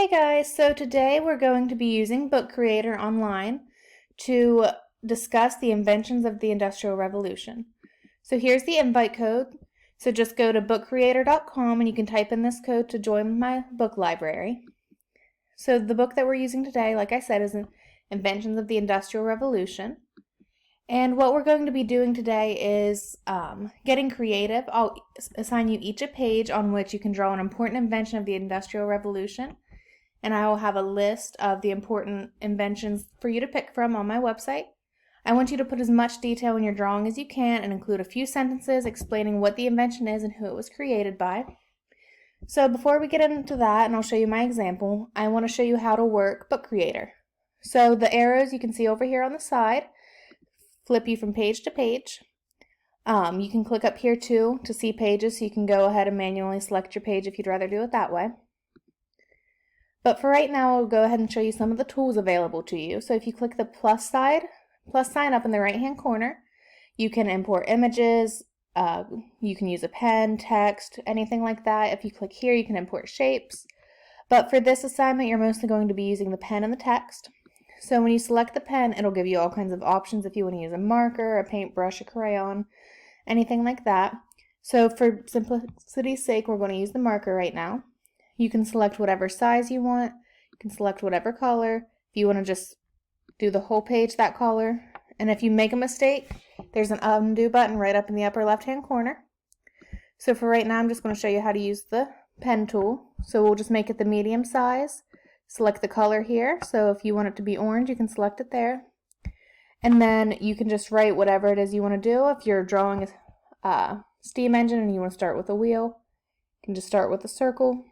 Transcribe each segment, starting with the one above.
Hey guys, so today we're going to be using Book Creator online to discuss the inventions of the Industrial Revolution. So here's the invite code. So just go to bookcreator.com and you can type in this code to join my book library. So the book that we're using today, like I said, is Inventions of the Industrial Revolution. And what we're going to be doing today is getting creative. I'll assign you each a page on which you can draw an important invention of the Industrial Revolution. And I will have a list of the important inventions for you to pick from on my website. I want you to put as much detail in your drawing as you can and include a few sentences explaining what the invention is and who it was created by. So before we get into that, and I'll show you my example, I want to show you how to work Book Creator. So the arrows you can see over here on the side flip you from page to page. You can click up here too to see pages, so you can go ahead and manually select your page if you'd rather do it that way. But for right now, I'll go ahead and show you some of the tools available to you. So if you click the plus sign up in the right hand corner, you can import images, you can use a pen, text, anything like that. If you click here, you can import shapes. But for this assignment, you're mostly going to be using the pen and the text. So when you select the pen, it'll give you all kinds of options if you want to use a marker, a paintbrush, a crayon, anything like that. So for simplicity's sake, we're going to use the marker right now. You can select whatever size you want. You can select whatever color. If you want to just do the whole page that color. And if you make a mistake, there's an undo button right up in the upper left-hand corner. So for right now, I'm just going to show you how to use the pen tool. So we'll just make it the medium size. Select the color here. So if you want it to be orange, you can select it there. And then you can just write whatever it is you want to do. If you're drawing a steam engine and you want to start with a wheel, you can just start with a circle.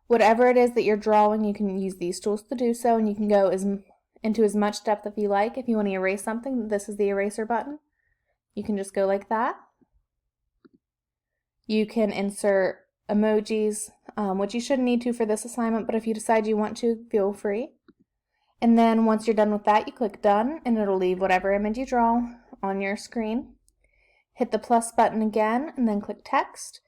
Whatever it is that you're drawing, you can use these tools to do so, and you can go into as much depth if you like. If you want to erase something, this is the eraser button. You can just go like that. You can insert emojis, which you shouldn't need to for this assignment, but if you decide you want to, feel free. And then once you're done with that, you click done, and it'll leave whatever image you draw on your screen. Hit the plus button again, and then click text.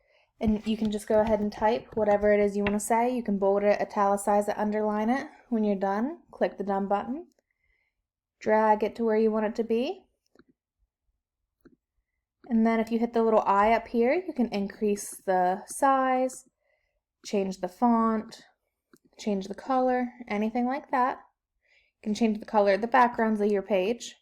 And you can just go ahead and type whatever it is you want to say. You can bold it, italicize it, underline it. When you're done, click the done button. Drag it to where you want it to be. And then if you hit the little eye up here, you can increase the size, change the font, change the color, anything like that. You can change the color of the backgrounds of your page.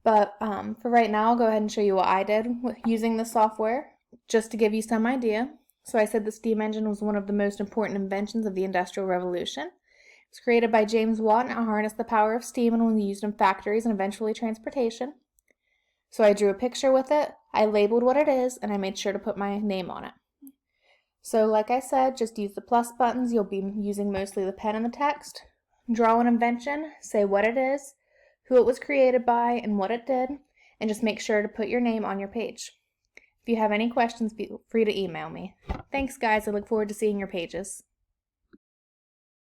But for right now, I'll go ahead and show you what I did using the software, just to give you some idea. So I said the steam engine was one of the most important inventions of the Industrial Revolution. It was created by James Watt and it harnessed the power of steam and was used in factories and eventually transportation. So I drew a picture with it, I labeled what it is, and I made sure to put my name on it. So like I said, just use the plus buttons. You'll be using mostly the pen and the text. Draw an invention, say what it is, who it was created by, and what it did, and just make sure to put your name on your page. If you have any questions, feel free to email me. Thanks guys, I look forward to seeing your pages.